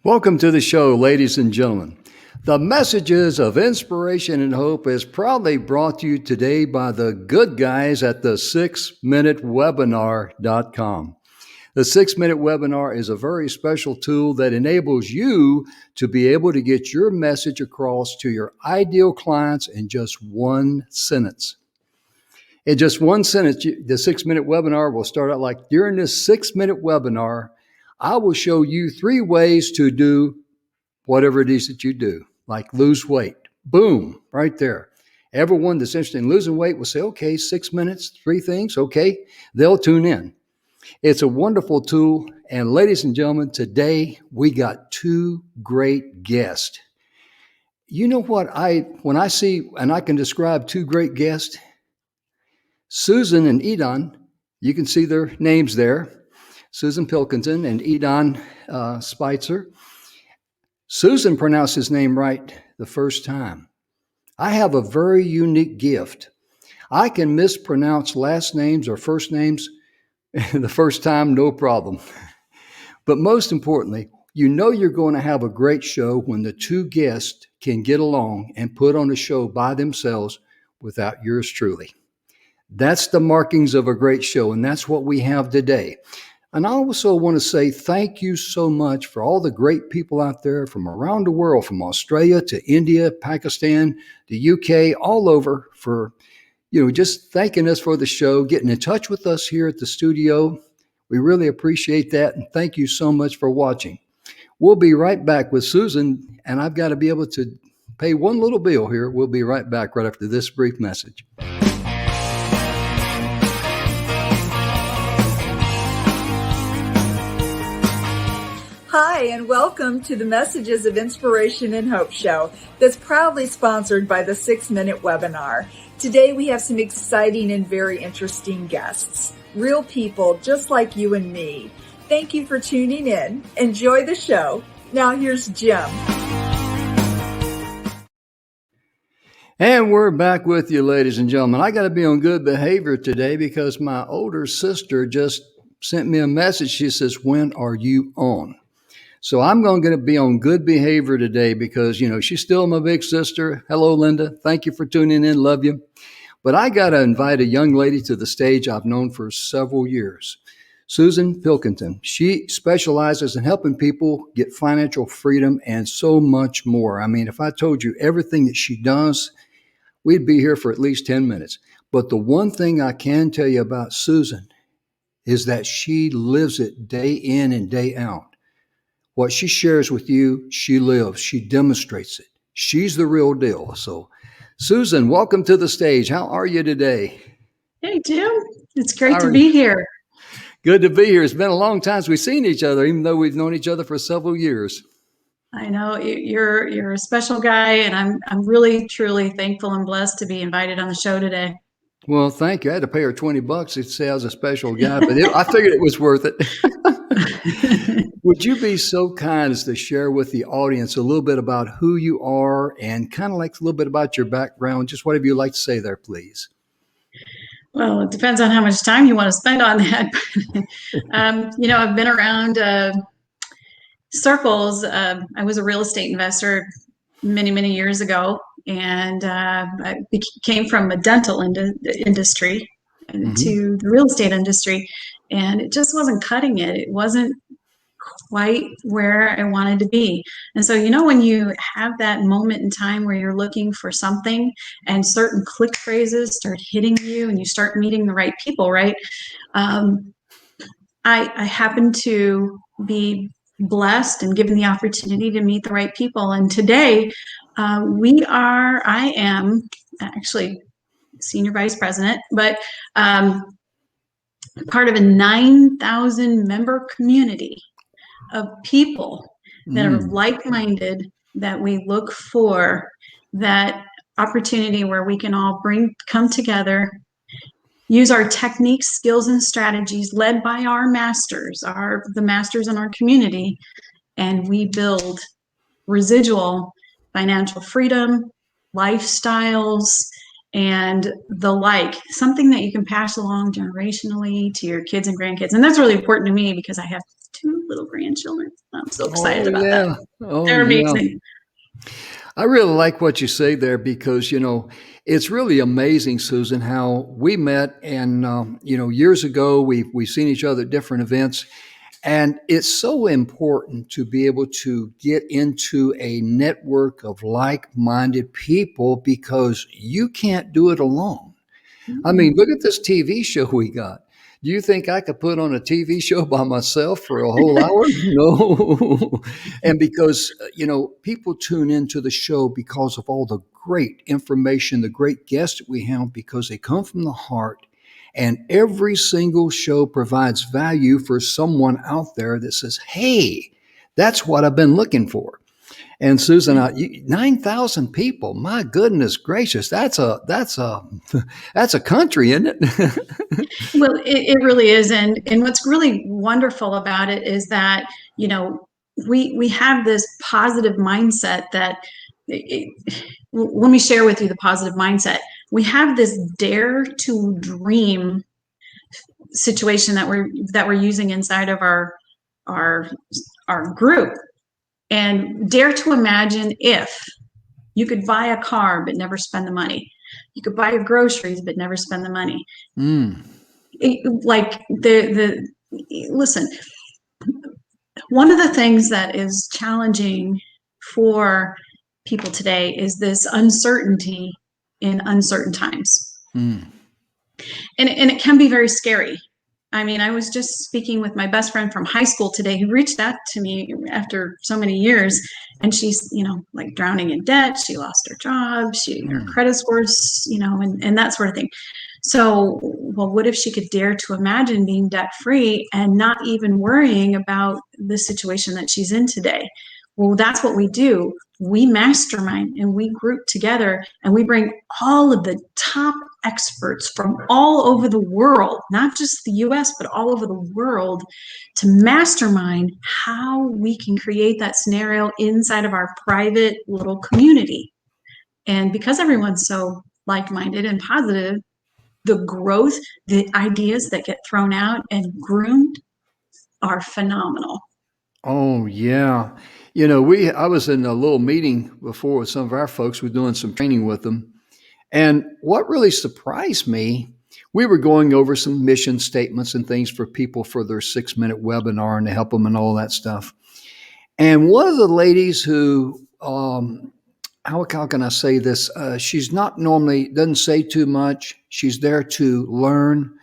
Welcome to the show, ladies and gentlemen. The messages of inspiration and hope is proudly brought to you today by the good guys at the 6minutewebinar.com. The 6-Minute Webinar is a very special tool that enables you to be able to get your message across to your ideal clients in just one sentence. In just one sentence, the 6-Minute Webinar will start out like, during this 6-minute webinar, I will show you 3 ways to do whatever it is that you do, like lose weight. Boom, right there. Everyone that's interested in losing weight will say, okay, 6 minutes, 3 things, okay. They'll tune in. It's a wonderful tool. And ladies and gentlemen, today we got 2 great guests. You know what, when I see, and I can describe 2 great guests, Susan and Idan, you can see their names there. Susan Pilkenton and Idan Shpizear. Susan pronounced his name right the first time. I have a very unique gift. I can mispronounce last names or first names the first time, no problem. But most importantly, you know you're going to have a great show when the 2 guests can get along and put on a show by themselves without yours truly. That's the markings of a great show, and that's what we have today. And I also want to say thank you so much for all the great people out there from around the world, from Australia to India, Pakistan, the UK, all over, for just thanking us for the show, getting in touch with us here at the studio. We really appreciate that, and thank you so much for watching. We'll be right back with Susan, and I've got to be able to pay one little bill here. We'll be right back right after this brief message. Hi, and welcome to the Messages of Inspiration and Hope show that's proudly sponsored by the 6-Minute Webinar. Today we have some exciting and very interesting guests, real people just like you and me. Thank you for tuning in. Enjoy the show. Now here's Jim. And we're back with you, ladies and gentlemen. I got to be on good behavior today because my older sister just sent me a message. She says, "When are you on?" So I'm going to be on good behavior today because, she's still my big sister. Hello, Linda. Thank you for tuning in. Love you. But I got to invite a young lady to the stage I've known for several years, Susan Pilkenton. She specializes in helping people get financial freedom and so much more. I mean, if I told you everything that she does, we'd be here for at least 10 minutes. But the one thing I can tell you about Susan is that she lives it day in and day out. What she shares with you, she lives. She demonstrates it. She's the real deal. So, Susan, welcome to the stage. How are you today? Hey, Jim. It's great to be here. Good to be here. It's been a long time since we've seen each other, even though we've known each other for several years. I know you're a special guy, and I'm really, truly thankful and blessed to be invited on the show today. Well, thank you. I had to pay her $20 to say I was a special guy, but I figured it was worth it. Would you be so kind as to share with the audience a little bit about who you are and kind of like a little bit about your background, just whatever you'd like to say there, please? Well, it depends on how much time you want to spend on that. I've been around circles. I was a real estate investor many, many years ago, and I came from a dental industry to the real estate industry, and it just wasn't cutting it. It wasn't quite where I wanted to be. And so, when you have that moment in time where you're looking for something and certain click phrases start hitting you and you start meeting the right people, right? I happen to be blessed and given the opportunity to meet the right people. And today I am actually senior vice president, but part of a 9,000 member community of people that are like-minded, that we look for that opportunity where we can all come together, use our techniques, skills, and strategies led by our masters, the masters in our community, and we build residual financial freedom, lifestyles, and the like, something that you can pass along generationally to your kids and grandkids. And that's really important to me because I have 2 little grandchildren. I'm so excited Oh, about that. yeah. Oh, They're yeah. amazing. I really like what you say there because, it's really amazing, Susan, how we met. And, years ago, we've seen each other at different events. And it's so important to be able to get into a network of like minded people because you can't do it alone. I mean, look at this TV show we got. Do you think I could put on a TV show by myself for a whole hour? No. And because, people tune into the show because of all the great information, the great guests that we have, because they come from the heart. And every single show provides value for someone out there that says, hey, that's what I've been looking for. And Susan, 9,000 people. My goodness gracious, that's a country, isn't it? Well, it really is. And what's really wonderful about it is that, we have this positive mindset that let me share with you the positive mindset. We have this dare to dream situation that we're using inside of our group, and dare to imagine if you could buy a car but never spend the money. You could buy your groceries but never spend the money. Like listen, one of the things that is challenging for people today is this uncertainty in uncertain times. And it can be very scary. I mean, I was just speaking with my best friend from high school today who reached out to me after so many years, and she's, like drowning in debt. She lost her job, her credit scores, and that sort of thing. So, well, what if she could dare to imagine being debt free and not even worrying about the situation that she's in today? Well, that's what we do. We mastermind and we group together and we bring all of the top experts from all over the world, not just the US, but all over the world, to mastermind how we can create that scenario inside of our private little community. And because everyone's so like-minded and positive, the growth, the ideas that get thrown out and groomed are phenomenal. Oh, yeah. I was in a little meeting before with some of our folks. We're doing some training with them. And what really surprised me, we were going over some mission statements and things for people for their 6-minute webinar and to help them and all that stuff. And one of the ladies who, how can I say this? She's not normally, doesn't say too much. She's there to learn.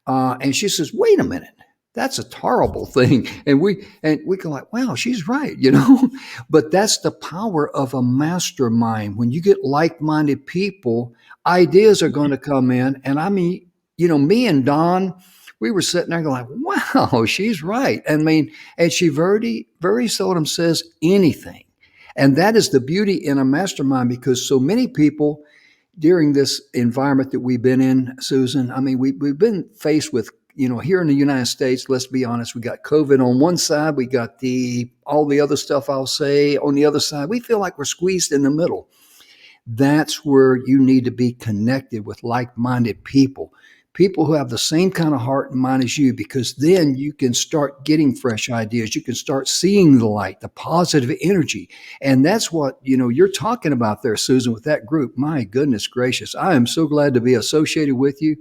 And she says, wait a minute. That's a terrible thing. And we go like, wow, she's right, But that's the power of a mastermind. When you get like-minded people, ideas are going to come in. And I mean, me and Don, we were sitting there going like, wow, she's right. I mean, and she very, very seldom says anything. And that is the beauty in a mastermind, because so many people during this environment that we've been in, Susan, I mean, we've been faced with, here in the United States, let's be honest, we got COVID on one side, we got all the other stuff I'll say on the other side. We feel like we're squeezed in the middle. That's where you need to be connected with like-minded people who have the same kind of heart and mind as you, because then you can start getting fresh ideas. You can start seeing the light, the positive energy. And that's what, you're talking about there, Susan, with that group. My goodness gracious. I am so glad to be associated with you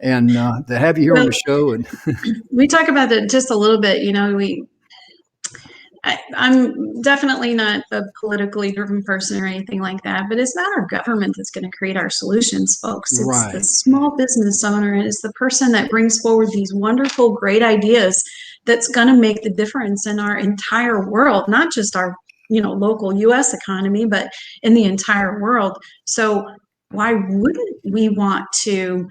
and to have you here on the show. And we talk about it just a little bit. I'm definitely not a politically driven person or anything like that, but it's not our government that's going to create our solutions, folks. It's right. the small business owner, and it's the person that brings forward these wonderful, great ideas that's going to make the difference in our entire world, not just our, local US economy, but in the entire world. So why wouldn't we want to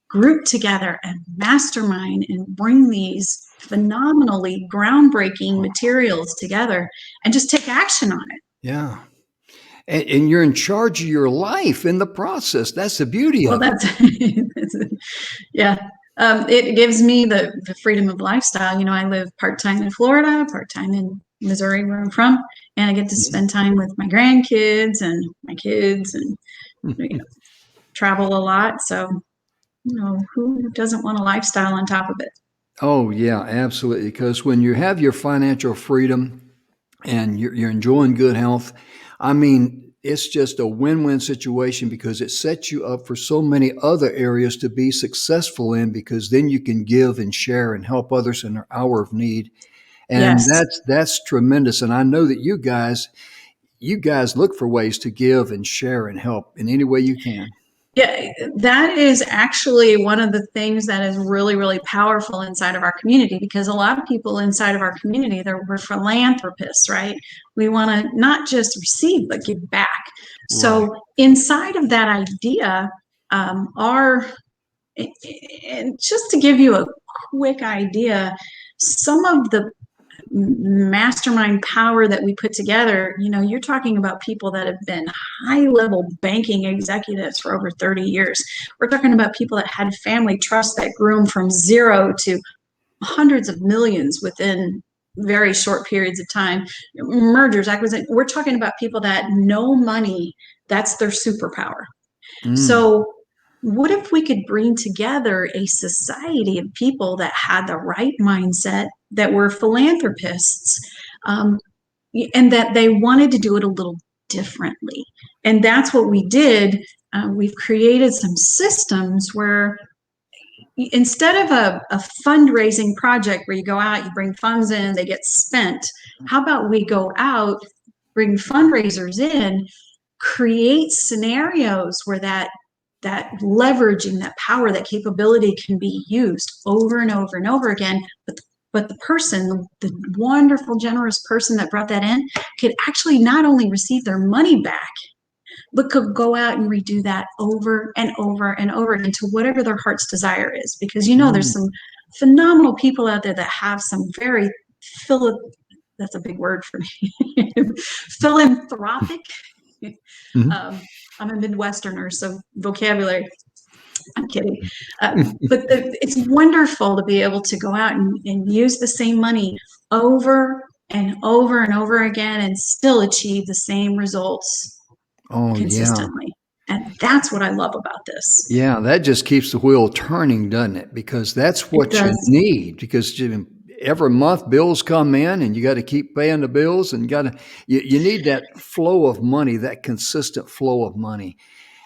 group together and mastermind and bring these phenomenally groundbreaking materials together and just take action on it? Yeah. And you're in charge of your life in the process. That's the beauty of it. Yeah. It gives me the freedom of lifestyle. I live part-time in Florida, part-time in Missouri, where I'm from, and I get to spend time with my grandkids and my kids and travel a lot. So, who doesn't want a lifestyle on top of it? Oh, yeah, absolutely. Because when you have your financial freedom and you're enjoying good health, I mean, it's just a win-win situation because it sets you up for so many other areas to be successful in because then you can give and share and help others in their hour of need. And Yes. that's tremendous. And I know that you guys look for ways to give and share and help in any way you can. Yeah, that is actually one of the things that is really, really powerful inside of our community because a lot of people inside of our community, we're philanthropists, right? We want to not just receive, but give back. Right. So inside of that idea, our, and just to give you a quick idea, some of the mastermind power that we put together, you're talking about people that have been high level banking executives for over 30 years. We're talking about people that had family trusts that grew them from zero to hundreds of millions within very short periods of time. Mergers, acquisitions. We're talking about people that know money, that's their superpower. Mm. So what if we could bring together a society of people that had the right mindset, that were philanthropists, um, and that they wanted to do it a little differently? And that's what we did. We've created some systems where instead of a fundraising project where you go out, you bring funds in, they get spent, how about we go out, bring fundraisers in, create scenarios where that leveraging, that power, that capability can be used over and over and over again. But the person, the wonderful, generous person that brought that in, could actually not only receive their money back, but could go out and redo that over and over and over again to whatever their heart's desire is. Because there's Mm. some phenomenal people out there that have some very that's a big word for me, philanthropic. Mhm. um, I'm a Midwesterner, so vocabulary, I'm kidding. But it's wonderful to be able to go out and use the same money over and over and over again and still achieve the same results Oh, yeah. consistently. And that's what I love about this. Yeah, that just keeps the wheel turning, doesn't it? Because that's It what you does. need. Because every month bills come in, and you got to keep paying the bills, and you need that flow of money, that consistent flow of money.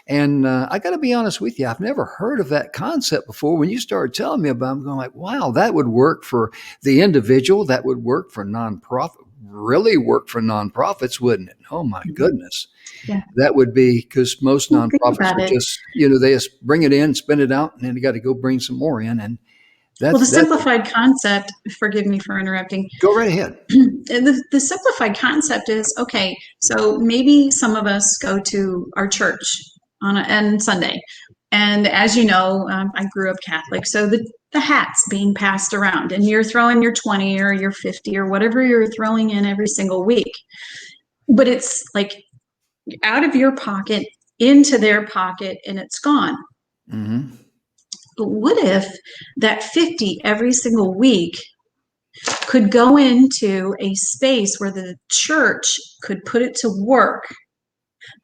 And I got to be honest with you, I've never heard of that concept before. When you started telling me about it, I'm going like, wow, that would work for the individual. That would work for nonprofit. Really work for nonprofits, wouldn't it? Oh my Mhm. goodness. Yeah. That would be because most Well, think nonprofits about are it. just, they just bring it in, spend it out, and then they got to go bring some more in. And Well, the that's simplified concept, forgive me for interrupting, go right ahead. the simplified concept is okay, so maybe some of us go to our church on Sunday. And as you know, I grew up Catholic, so the hats being passed around, and you're throwing your 20 or your 50 or whatever you're throwing in every single week. But it's like out of your pocket into their pocket and it's gone. Hmm. But what if that 50 every single week could go into a space where the church could put it to work?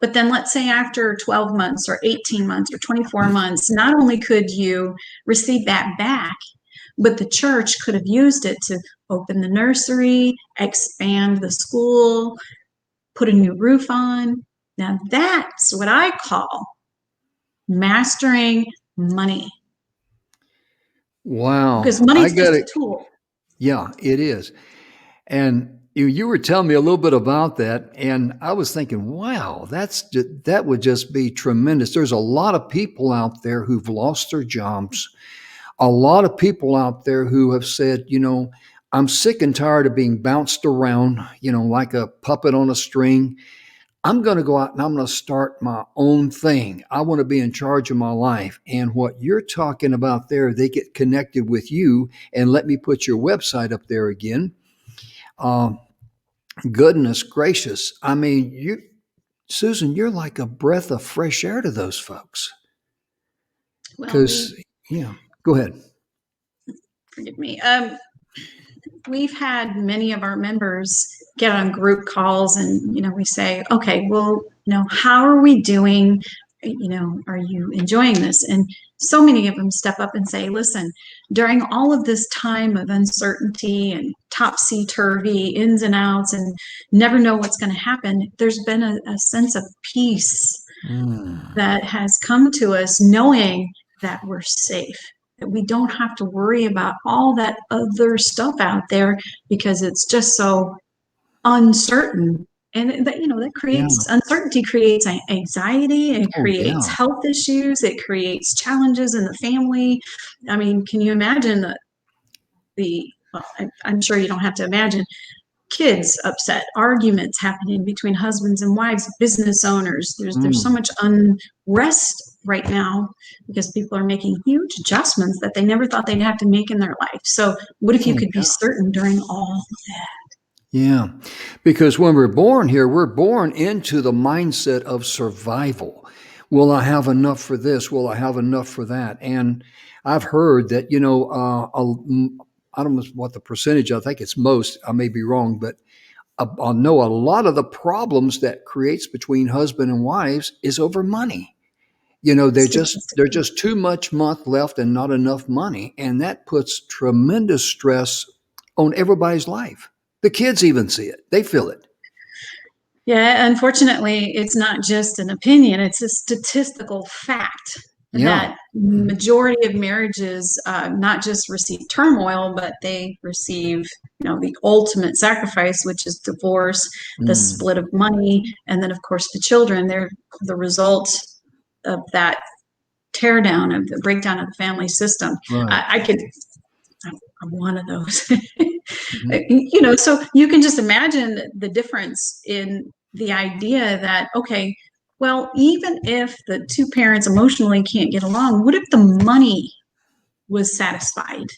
But then let's say after 12 months or 18 months or 24 months, not only could you receive that back, but the church could have used it to open the nursery, expand the school, put a new roof on. Now that's what I call mastering money, because Wow. I money's got just it. a tool. Yeah, it is. And you were telling me a little bit about that, and I was thinking, wow, that would just be tremendous. There's a lot of people out there who've lost their jobs. A lot of people out there who have said, I'm sick and tired of being bounced around, like a puppet on a string. I'm going to go out and I'm going to start my own thing. I want to be in charge of my life. And what you're talking about there, they get connected with you. And let me put your website up there again. Um, Goodness gracious. I mean, Susan, you're like a breath of fresh air to those folks. Well, Because, yeah, go ahead. forgive me. We've had many of our members get on group calls and, we say, okay, well, how are we doing? Are you enjoying this? And so many of them step up and say, listen, during all of this time of uncertainty and topsy-turvy ins and outs and never know what's going to happen, there's been a sense of peace that has come to us, knowing that we're safe, that we don't have to worry about all that other stuff out there because it's just so uncertain. And that, that creates uncertainty, creates anxiety, it creates health issues, it creates challenges in the family. I mean, can you imagine I'm sure you don't have to imagine kids upset, arguments happening between husbands and wives, business owners. There's so much unrest right now because people are making huge adjustments that they never thought they'd have to make in their life. So what if you could be certain during all of that? Yeah, because when we're born here, we're born into the mindset of survival. Will I have enough for this? Will I have enough for that? And I've heard that, I don't know what the percentage, I think it's most, I may be wrong, but I know a lot of the problems that creates between husband and wives is over money. There's just too much month left and not enough money. And that puts tremendous stress on everybody's life. The kids even see it. They feel it. Yeah, unfortunately, it's not just an opinion. It's a statistical fact that majority of marriages not just receive turmoil, but they receive, the ultimate sacrifice, which is divorce, the split of money, and then, of course, the children. They're the result of that tear down, of the breakdown of the family system. Right. I'm one of those. So you can just imagine the difference in the idea that, okay, well, even if the two parents emotionally can't get along, what if the money was satisfied?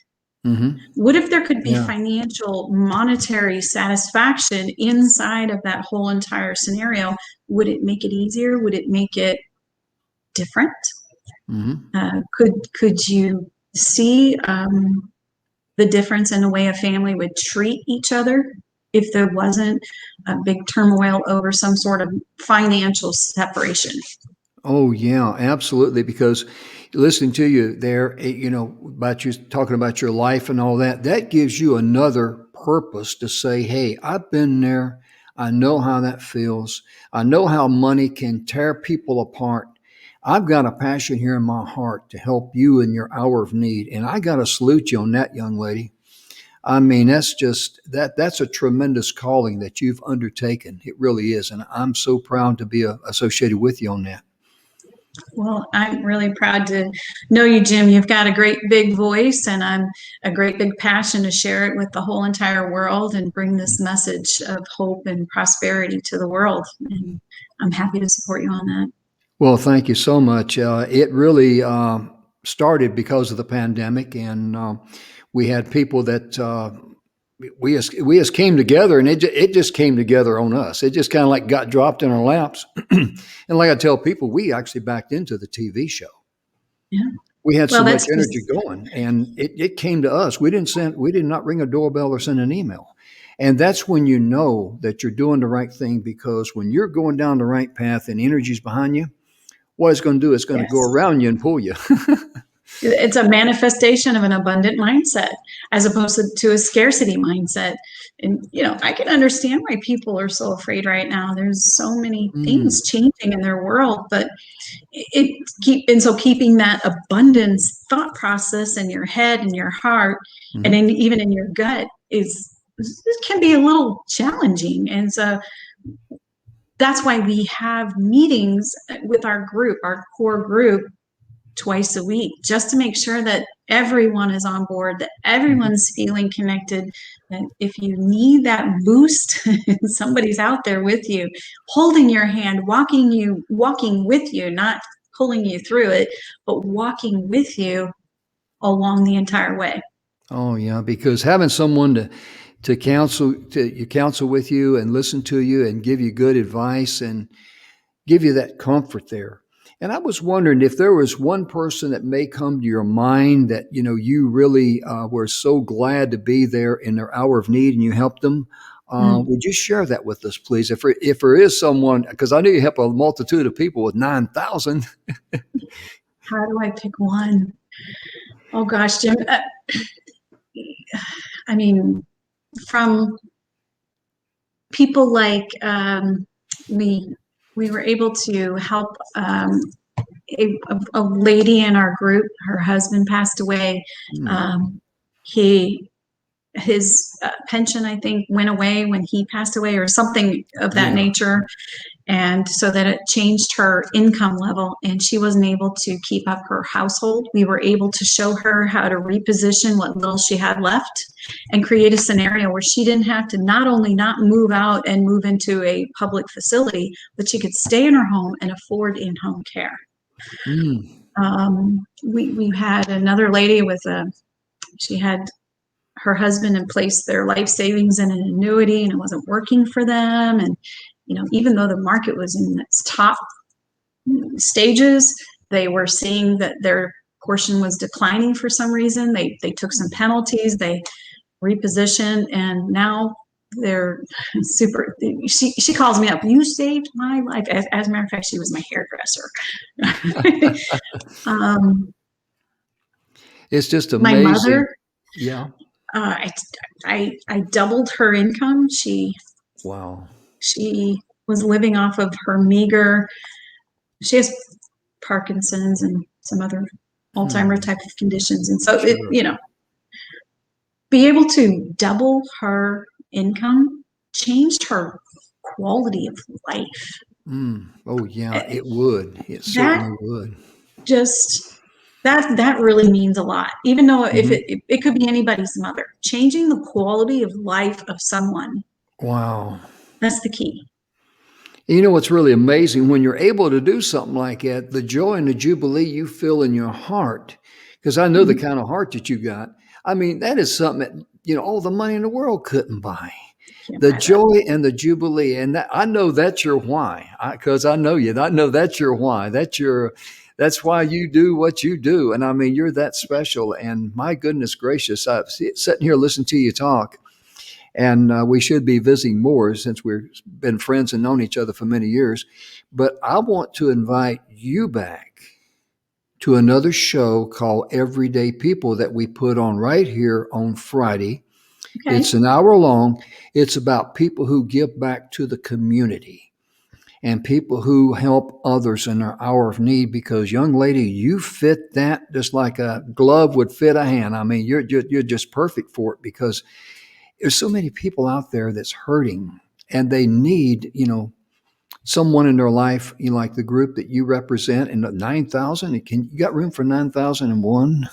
What if there could be financial, monetary satisfaction inside of that whole entire scenario? Would it make it easier? Would it make it different? Could you see the difference in the way a family would treat each other if there wasn't a big turmoil over some sort of financial separation? Oh, yeah, absolutely. Because listening to you there, about you talking about your life and all that, that gives you another purpose to say, hey, I've been there. I know how that feels. I know how money can tear people apart. I've got a passion here in my heart to help you in your hour of need. And I got to salute you on that, young lady. I mean, that's a tremendous calling that you've undertaken. It really is. And I'm so proud to be associated with you on that. Well, I'm really proud to know you, Jim. You've got a great big voice and I'm a great big passion to share it with the whole entire world and bring this message of hope and prosperity to the world. And I'm happy to support you on that. Well, thank you so much. It really started because of the pandemic, and we had people that we just came together, and it just came together on us. It just kind of like got dropped in our laps. And like I tell people, we actually backed into the TV show. Yeah. We had so much energy going, and it came to us. We did not ring a doorbell or send an email. And that's when you know that you're doing the right thing, because when you're going down the right path and energy's behind you, what it's going to do is going to go around you and pull you. It's a manifestation of an abundant mindset as opposed to a scarcity mindset. And, I can understand why people are so afraid right now. There's so many things changing in their world, but keeping that abundance thought process in your head and your heart and even in your gut can be a little challenging. And so that's why we have meetings with our core group, twice a week, just to make sure that everyone is on board, that everyone's feeling connected. And if you need that boost, somebody's out there with you, holding your hand, walking with you, not pulling you through it, but walking with you along the entire way. Oh yeah, because having someone to counsel with you and listen to you and give you good advice and give you that comfort there. And I was wondering if there was one person that may come to your mind that, you really were so glad to be there in their hour of need and you helped them. Would you share that with us, please? If there is someone, because I know you help a multitude of people with 9,000. How do I pick one? Oh gosh, Jim. I mean, from people like we were able to help a lady in our group. Her husband passed away. His pension, I think, went away when he passed away, or something of that nature. And so that it changed her income level, and she wasn't able to keep up her household. We were able to show her how to reposition what little she had left and create a scenario where she didn't have to not only not move out and move into a public facility, but she could stay in her home and afford in-home care. We had another lady she had her husband and placed their life savings in an annuity, and it wasn't working for them. And even though the market was in its top stages, they were seeing that their portion was declining for some reason. They took some penalties, they repositioned, and now they're super. She calls me up. You saved my life. As a matter of fact, she was my hairdresser. It's just amazing. My mother. Yeah. I doubled her income. She was living off of her meager. She has Parkinson's and some other Alzheimer type of conditions, and so be able to double her income changed her quality of life. Oh yeah, it would. It certainly would. Just that really means a lot. Even though if it could be anybody's mother, changing the quality of life of someone. Wow. That's the key. You know what's really amazing? When you're able to do something like that, the joy and the jubilee you feel in your heart, because I know the kind of heart that you got. I mean, that is something that, all the money in the world couldn't buy. The joy and the jubilee. And that, I know that's your why, because I know you. I know that's your why. That's why you do what you do. And I mean, you're that special. And my goodness gracious, I'm sitting here listening to you talk. And we should be visiting more since we've been friends and known each other for many years. But I want to invite you back to another show called Everyday People that we put on right here on Friday. Okay. It's an hour long. It's about people who give back to the community and people who help others in their hour of need, because young lady, you fit that just like a glove would fit a hand. I mean, you're just perfect for it, because there's so many people out there that's hurting and they need, someone in their life, like the group that you represent, and 9,000. You got room for 9,001?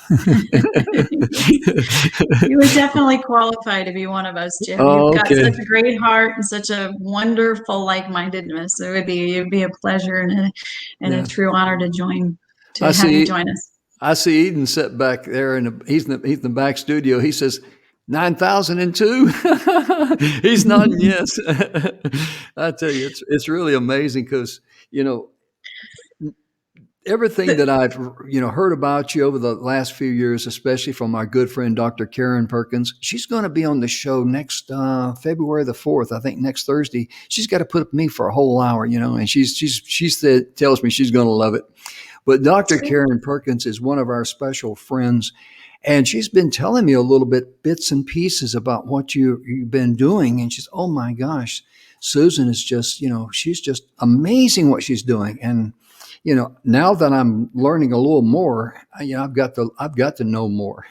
You would definitely qualify to be one of us, Jim. You've got such a great heart and such a wonderful like-mindedness. It'd be a pleasure and a true honor to have you join us. I see Idan sit back there, and he's in the back studio. He says, 9,002. He's nodding yes. I tell you, it's really amazing, because everything that I've heard about you over the last few years, especially from our good friend Dr. Karen Perkins. She's going to be on the show next February the 4th, I think, next Thursday. She's got to put up with me for a whole hour, and she tells me she's going to love it. But Dr. Karen Perkins is one of our special friends. And she's been telling me a little bits and pieces about what you've been doing. And she's, oh my gosh, Susan is just, she's just amazing what she's doing. And, now that I'm learning a little more, I've got to know more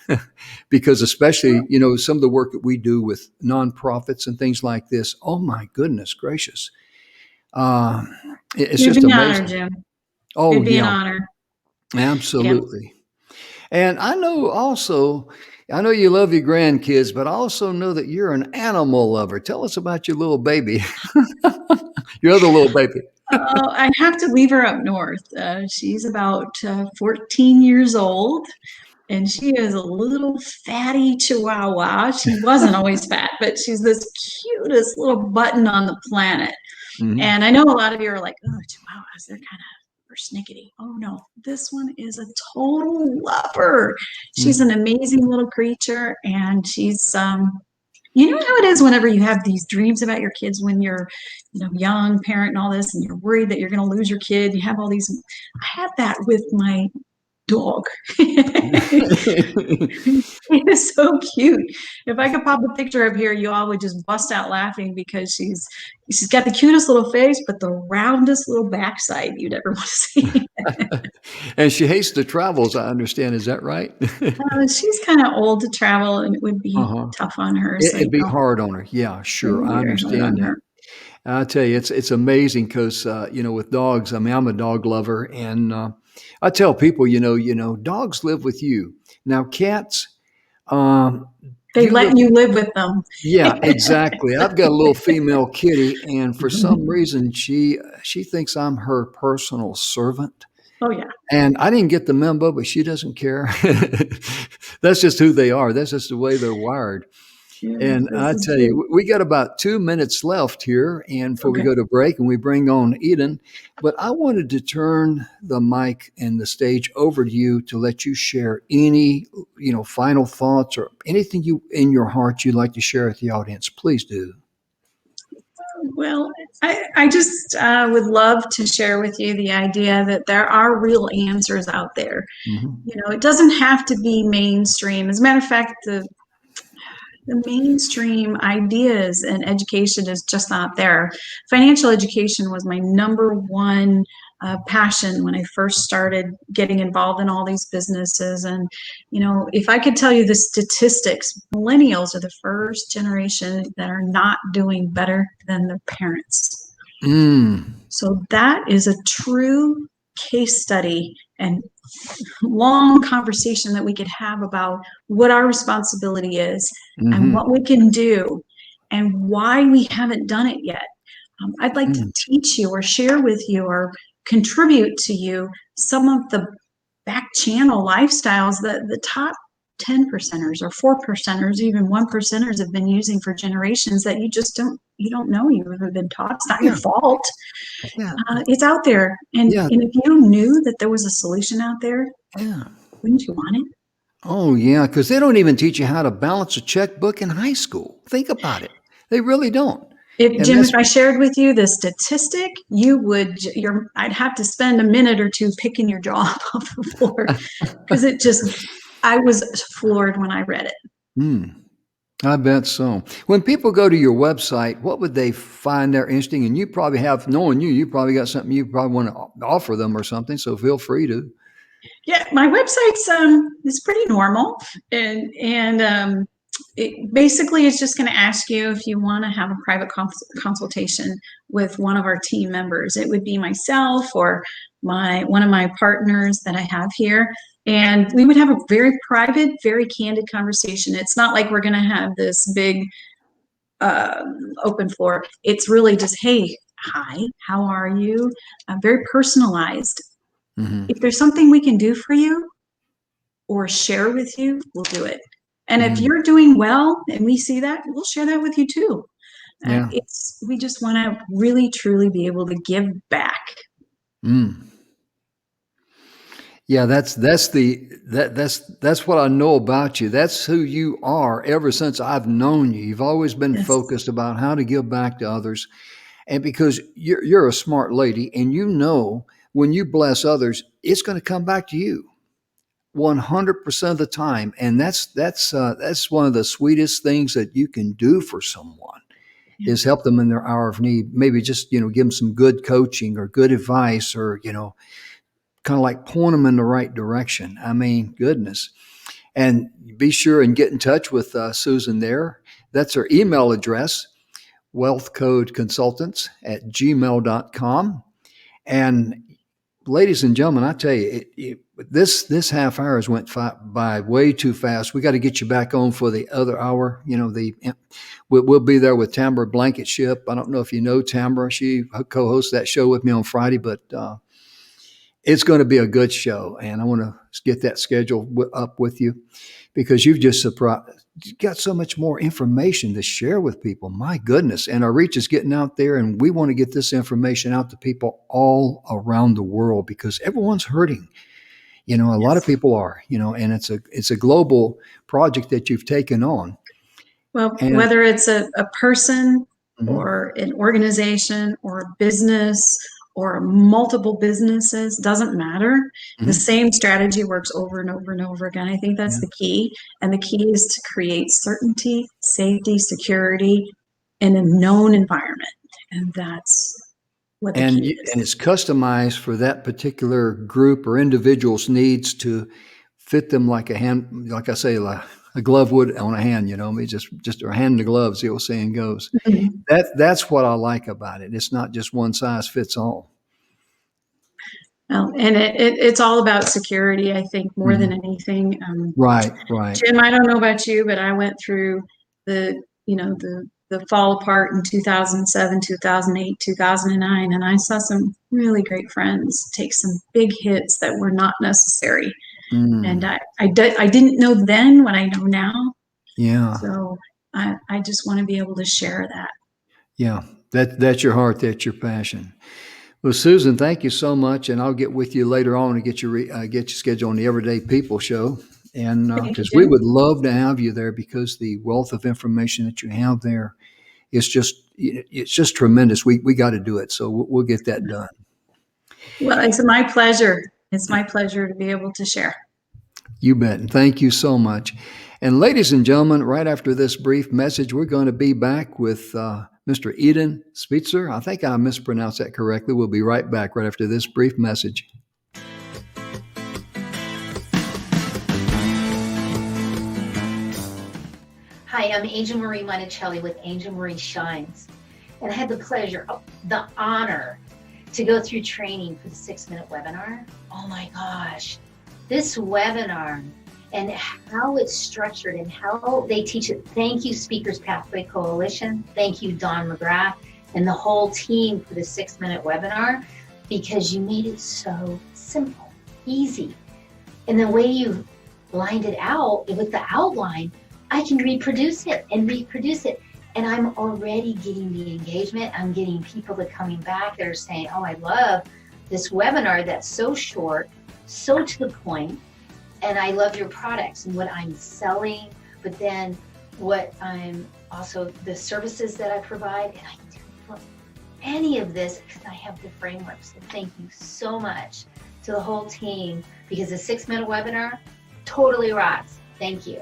because especially, some of the work that we do with nonprofits and things like this. Oh my goodness gracious. It's just amazing. An honor, Jim. Oh, It'd be an honor. Absolutely. Yeah. And I know you love your grandkids, but I also know that you're an animal lover. Tell us about your little baby, your other little baby. I have to leave her up north. She's about 14 years old, and she is a little fatty chihuahua. She wasn't always fat, but she's this cutest little button on the planet. Mm-hmm. And I know a lot of you are like, oh, chihuahuas, they're kind of persnickety. Oh no, this one is a total lover. She's an amazing little creature, and she's you know how it is whenever you have these dreams about your kids when you're young parent and all this, and you're worried that you're going to lose your kid. You have all these. I had that with my dog. It is so cute. If I could pop a picture up here, you all would just bust out laughing because she's got the cutest little face, but the roundest little backside you'd ever want to see. And she hates to travel, as I understand. Is that right? She's kind of old to travel, and it would be Uh-huh. tough on her. So It'd be hard on her. Yeah, it sure. would be I very hard on understand that. her. I tell you, it's amazing because with dogs. I mean, I'm a dog lover, and I tell people, dogs live with you. Now, cats, um, They you live. let you live with them. Yeah, exactly. I've got a little female kitty, and for some reason, she thinks I'm her personal servant. Oh yeah. And I didn't get the memo, but she doesn't care. That's just who they are. That's just the way they're wired. Yes, And this I is tell good. you, we got about 2 minutes left here, and before we Okay. go to break, and we bring on Eden. But I wanted to turn the mic and the stage over to you to let you share any, final thoughts or anything you in your heart you'd like to share with the audience. Please do. Well, I just would love to share with you the idea that there are real answers out there. Hmm. It doesn't have to be mainstream. As a matter of fact, the mainstream ideas and education is just not there. Financial education was my number one passion when I first started getting involved in all these businesses. And, if I could tell you the statistics, millennials are the first generation that are not doing better than their parents. Mm. So that is a true case study and long conversation that we could have about what our responsibility is and Hmm. what we can do and why we haven't done it yet. I'd like to teach you or share with you or contribute to you some of the back channel lifestyles that the top 10 percenters or 4 percenters, even 1 percenters have been using for generations that you don't know you have been taught. It's not your Yeah, fault. yeah, It's out there. And yeah, if you knew that there was a solution out there, yeah. wouldn't you want it? Oh, yeah, because they don't even teach you how to balance a checkbook in high school. Think about it. They really don't. If And Jim, if that's, I shared with you the statistic, I'd have to spend a minute or two picking your jaw up off the floor because I was floored when I read it. hmm, I bet so. When people go to your website, what would they find there interesting? And you probably have, knowing you probably got something you probably want to offer them or something. So feel free to. Yeah, my website's is pretty normal, and it basically is just going to ask you if you want to have a private consultation with one of our team members. It would be myself or one of my partners that I have here, and we would have a very private, very candid conversation. It's not like we're going to have this big open floor. It's really just, hey, hi, how are you? Very personalized. Hmm. If there's something we can do for you or share with you, we'll do it. And if Hmm. you're doing well and we see that, we'll share that with you too. Yeah. We just want to really truly be able to give back. Mm. Yeah, that's what I know about you. That's who you are ever since I've known you. You've always been Yes. focused about how to give back to others. And because you're a smart lady and when you bless others, it's going to come back to you 100% of the time. And that's one of the sweetest things that you can do for someone Yeah. is help them in their hour of need. Maybe just, give them some good coaching or good advice or, kind of like point them in the right direction. I mean, goodness. And be sure and get in touch with Susan there. That's her email address, wealthcodeconsultants@gmail.com. And ladies and gentlemen, I tell you, this half hour has went by way too fast. We got to get you back on for the other hour. We'll be there with Tamara Blankenship. I don't know if you know Tamara. She co-hosts that show with me on Friday, but it's going to be a good show. And I want to get that schedule up with you because you've just got so much more information to share with people. My goodness. And our reach is getting out there, and we want to get this information out to people all around the world because everyone's hurting. A lot of people are, and it's a global project that you've taken on. Well, And whether it's a person mhm, or an organization or a business or multiple businesses, doesn't matter. Mm-hmm. The same strategy works over and over and over again. I think that's the key. And the key is to create certainty, safety, security in a known environment. And that's what the key is. And it's customized for that particular group or individual's needs to fit them like a hand, like I say, like a glove would on a hand, you know, just a hand in the gloves, the old saying goes. Mm-hmm. That's what I like about it. It's not just one size fits all. Well, and it's all about security, I think, more than anything. Right. Jim, I don't know about you, but I went through the fall apart in 2007, 2008, 2009, and I saw some really great friends take some big hits that were not necessary. And I didn't know then what I know now. Yeah. So I just want to be able to share that. Yeah. That's your heart. That's your passion. Well, Susan, thank you so much, and I'll get with you later on and get you scheduled on the Everyday People show. And because we would love to have you there, because the wealth of information that you have there is just tremendous. We got to do it, so we'll get that done. Well, it's my pleasure. It's my pleasure to be able to share. You bet, and thank you so much. And ladies and gentlemen, right after this brief message, we're going to be back with Mr. Idan Shpizear. I think I mispronounced that correctly. We'll be right back right after this brief message. Hi, I'm Angel Marie Monticelli with Angel Marie Shines. And I had the pleasure, the honor to go through training for the 6-minute webinar. Oh my gosh, this webinar and how it's structured and how they teach it. Thank you, Speakers Pathway Coalition. Thank you, Don McGrath, and the whole team for the 6-minute webinar, because you made it so simple, easy. And the way you lined it out with the outline, I can reproduce it. And I'm already getting the engagement. I'm getting people that are coming back that are saying, oh, I love this webinar that's so short, so to the point. And I love your products and what I'm selling, but then what I'm also the services that I provide. And I do any of this because I have the framework. So thank you so much to the whole team, because the 6-minute webinar totally rocks. Thank you.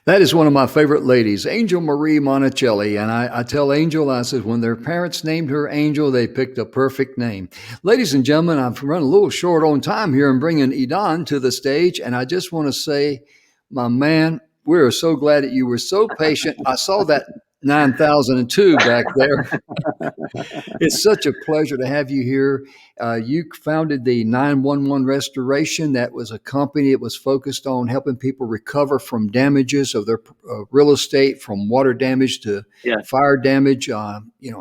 That is one of my favorite ladies, Angel Marie Monticelli. And I tell Angel, I said, when their parents named her Angel, they picked a perfect name. Ladies and gentlemen, I've run a little short on time here and bringing Idan to the stage. And I just want to say, my man, we are so glad that you were so patient. I saw that 9002 back there. It's such a pleasure to have you here. You founded the 911 Restoration. That was a company that was focused on helping people recover from damages of their real estate, from water damage to fire damage,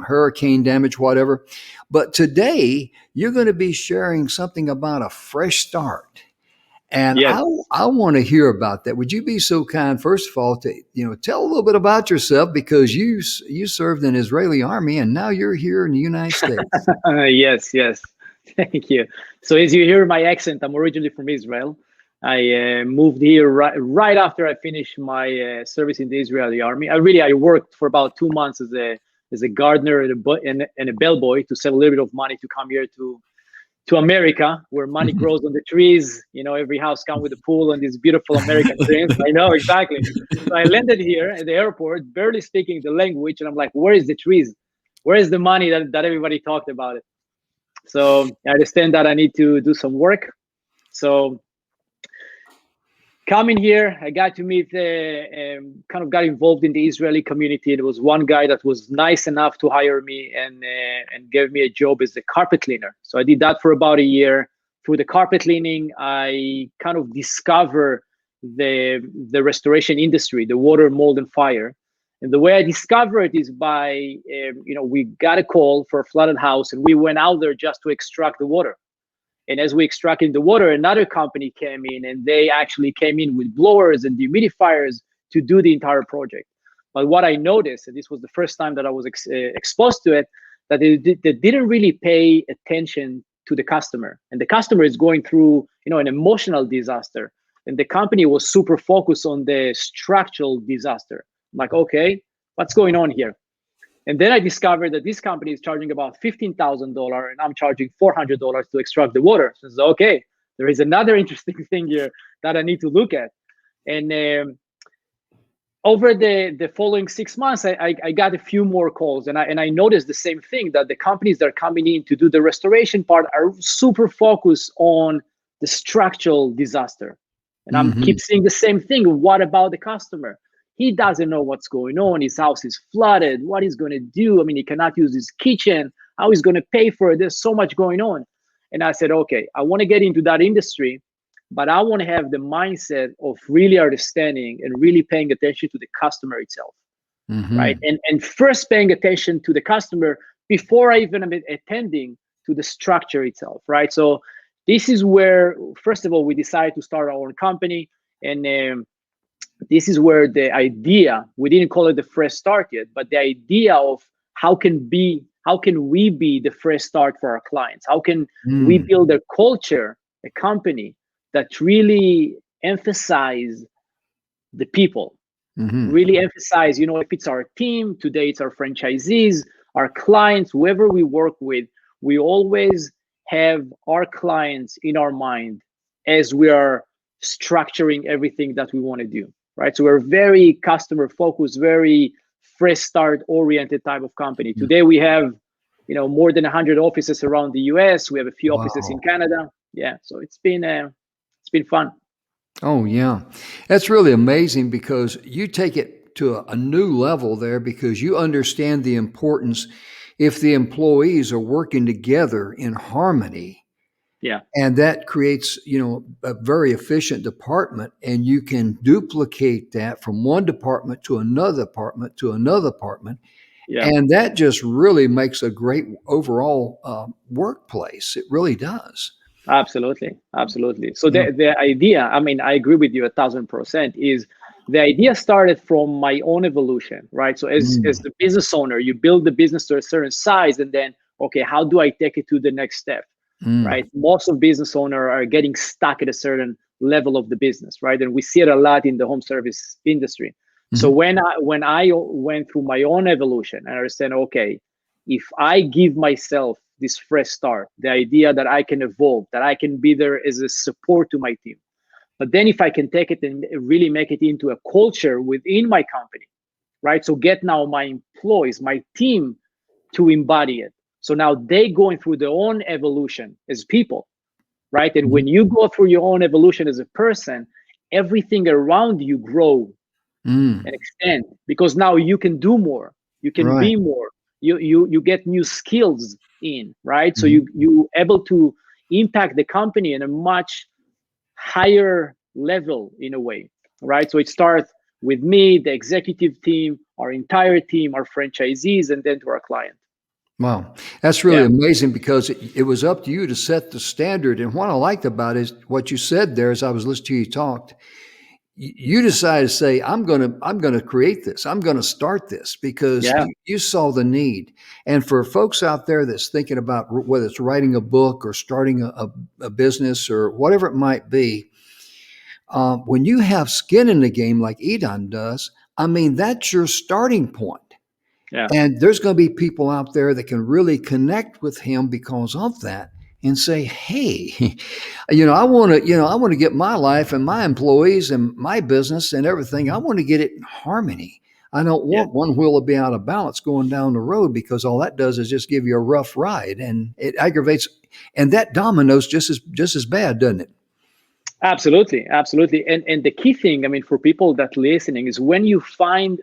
hurricane damage, whatever. But today, you're going to be sharing something about a fresh start. And I want to hear about that. Would you be so kind, first of all, to tell a little bit about yourself, because you served in the Israeli army and now you're here in the United States. Yes. Thank you. So as you hear my accent, I'm originally from Israel. I moved here right after I finished my service in the Israeli army. I worked for about 2 months as a gardener and a bellboy to save a little bit of money to come here to America, where money grows on the trees. Every house comes with a pool and these beautiful American dreams. I know, exactly. So I landed here at the airport, barely speaking the language. And I'm like, where is the trees? Where is the money that everybody talked about it? So I understand that I need to do some work. So coming here, I got to meet, kind of got involved in the Israeli community. There was one guy that was nice enough to hire me and gave me a job as a carpet cleaner. So I did that for about a year. Through the carpet cleaning, I kind of discovered the restoration industry, the water, mold, and fire. And the way I discovered it is by, we got a call for a flooded house, and we went out there just to extract the water. And as we extracted the water, another company came in, and they actually came in with blowers and dehumidifiers to do the entire project. But what I noticed, and this was the first time that I was exposed to it, that they didn't really pay attention to the customer, and the customer is going through, an emotional disaster, and the company was super focused on the structural disaster. I'm like, okay, what's going on here? And then I discovered that this company is charging about $15,000 and I'm charging $400 to extract the water. So it's okay, there is another interesting thing here that I need to look at. And over the following 6 months, I got a few more calls, and I noticed the same thing, that the companies that are coming in to do the restoration part are super focused on the structural disaster. And I'm keep seeing the same thing. What about the customer? He doesn't know what's going on. His house is flooded. What he's going to do? I mean, he cannot use his kitchen. How he's going to pay for it? There's so much going on. And I said, okay, I want to get into that industry, but I want to have the mindset of really understanding and really paying attention to the customer itself, right? And first paying attention to the customer before I even am attending to the structure itself, right? So this is where, first of all, we decided to start our own company. And this is where the idea, we didn't call it the fresh start yet, but the idea of how can we be the fresh start for our clients? How can we build a culture, a company that really emphasize the people, really emphasize, if it's our team, today it's our franchisees, our clients, whoever we work with, we always have our clients in our mind as we are structuring everything that we want to do, right? So we're very customer focused, very fresh start oriented type of company. Today we have, more than 100 offices around the US. We have a few offices in Canada. Yeah, so it's been fun. Oh, yeah. That's really amazing because you take it to a new level there because you understand the importance if the employees are working together in harmony. Yeah. And that creates, a very efficient department, and you can duplicate that from one department to another department to another department. Yeah. And that just really makes a great overall workplace. It really does. Absolutely. So the idea, I mean, I agree with you 1,000%, is the idea started from my own evolution, right? So as the business owner, you build the business to a certain size, and then, okay, how do I take it to the next step, right? Most of business owners are getting stuck at a certain level of the business, right? And we see it a lot in the home service industry. So when I went through my own evolution, I understand, okay, if I give myself this fresh start, the idea that I can evolve, that I can be there as a support to my team. But then if I can take it and really make it into a culture within my company, right? So get now my employees, my team to embody it. So now they going through their own evolution as people, right? And when you go through your own evolution as a person, everything around you grow and extend, because now you can do more, you can be more, you get new skills in, right? So you able to impact the company in a much higher level in a way, right? So it starts with me, the executive team, our entire team, our franchisees, and then to our client. Wow, that's really amazing because it was up to you to set the standard. And what I liked about it is what you said there as I was listening to you talk. You decided to say, I'm going to create this. I'm going to start this because you saw the need. And for folks out there that's thinking about whether it's writing a book or starting a business or whatever it might be, when you have skin in the game like Idan does, I mean, that's your starting point. Yeah. And there's going to be people out there that can really connect with him because of that. And say, hey, I want to get my life and my employees and my business and everything. I want to get it in harmony. I don't want one wheel to be out of balance going down the road because all that does is just give you a rough ride and it aggravates. And that dominoes just as bad, doesn't it? Absolutely. And the key thing, I mean, for people that listening is when you find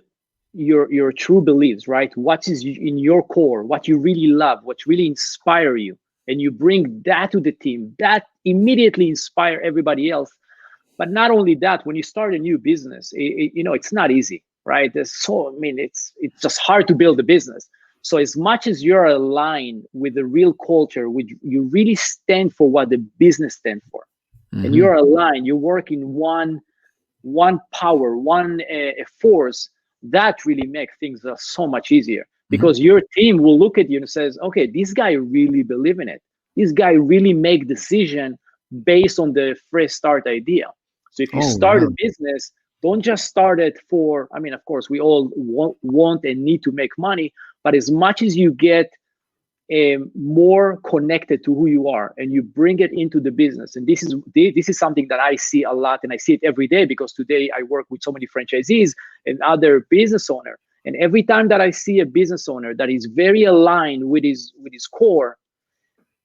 your true beliefs, right? What is in your core, what you really love, what really inspire you. And you bring that to the team, that immediately inspire everybody else. But not only that, when you start a new business, it's not easy, right? It's just hard to build a business. So as much as you're aligned with the real culture, which you really stand for what the business stands for, and you're aligned, you work in one power, one force, that really makes things so much easier. Because your team will look at you and says, okay, this guy really believes in it. this guy really make decision based on the fresh start idea. So if you start a business, don't just start it for, I mean, of course, we all want and need to make money, but as much as you get more connected to who you are and you bring it into the business. And this is something that I see a lot, and I see it every day, because today I work with so many franchisees and other business owners. And every time that I see a business owner that is very aligned with his core,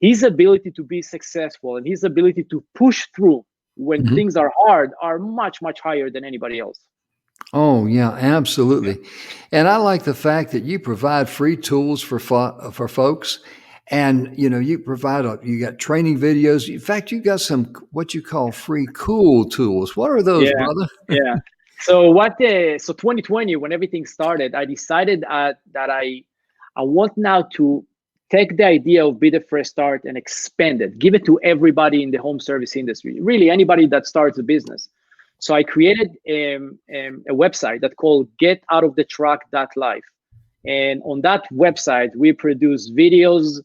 his ability to be successful and his ability to push through when things are hard are much, much higher than anybody else. Oh, yeah, absolutely. And I like the fact that you provide free tools for folks. And, you you got training videos. In fact, you got some, what you call free cool tools. What are those, brother? Yeah. So 2020, when everything started, I decided that I want now to take the idea of Be the Fresh Start and expand it, give it to everybody in the home service industry, really anybody that starts a business. So I created a website that's called getoutoftetruck.life. And on that website, we produce videos,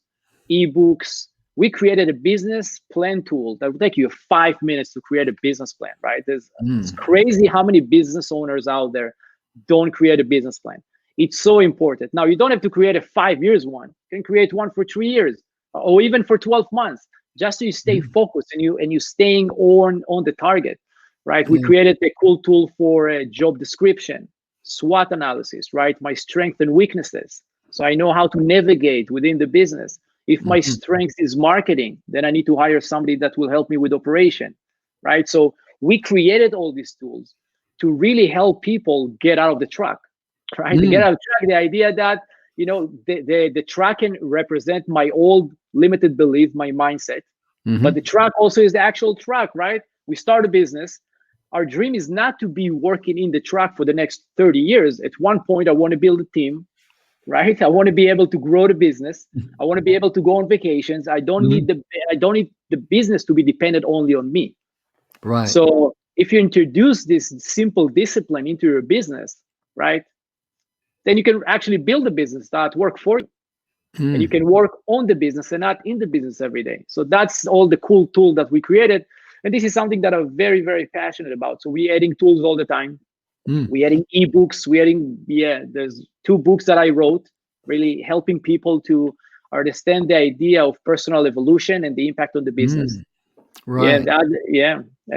ebooks. We created a business plan tool that would take you 5 minutes to create a business plan, right? It's crazy how many business owners out there don't create a business plan. It's so important. Now, you don't have to create a 5 years one. You can create one for 3 years or even for 12 months, just so you stay focused and you staying on the target, right? We created a cool tool for a job description, SWOT analysis, right? My strengths and weaknesses. So I know how to navigate within the business. If my strength is marketing, then I need to hire somebody that will help me with operation, right? So we created all these tools to really help people get out of the truck, right? To get out of the truck, the idea that, the truck can represent my old limited belief, my mindset, but the truck also is the actual truck, right? We start a business. Our dream is not to be working in the truck for the next 30 years. At one point, I want to build a team, right? I want to be able to grow the business. I want to be able to go on vacations. I don't need the business to be dependent only on me. Right. So if you introduce this simple discipline into your business, right, then you can actually build a business that works for you. And you can work on the business and not in the business every day. So that's all the cool tool that we created. And this is something that I'm very, very passionate about. So we're adding tools all the time. We're adding ebooks. There's 2 books that I wrote, really helping people to understand the idea of personal evolution and the impact on the business. Right.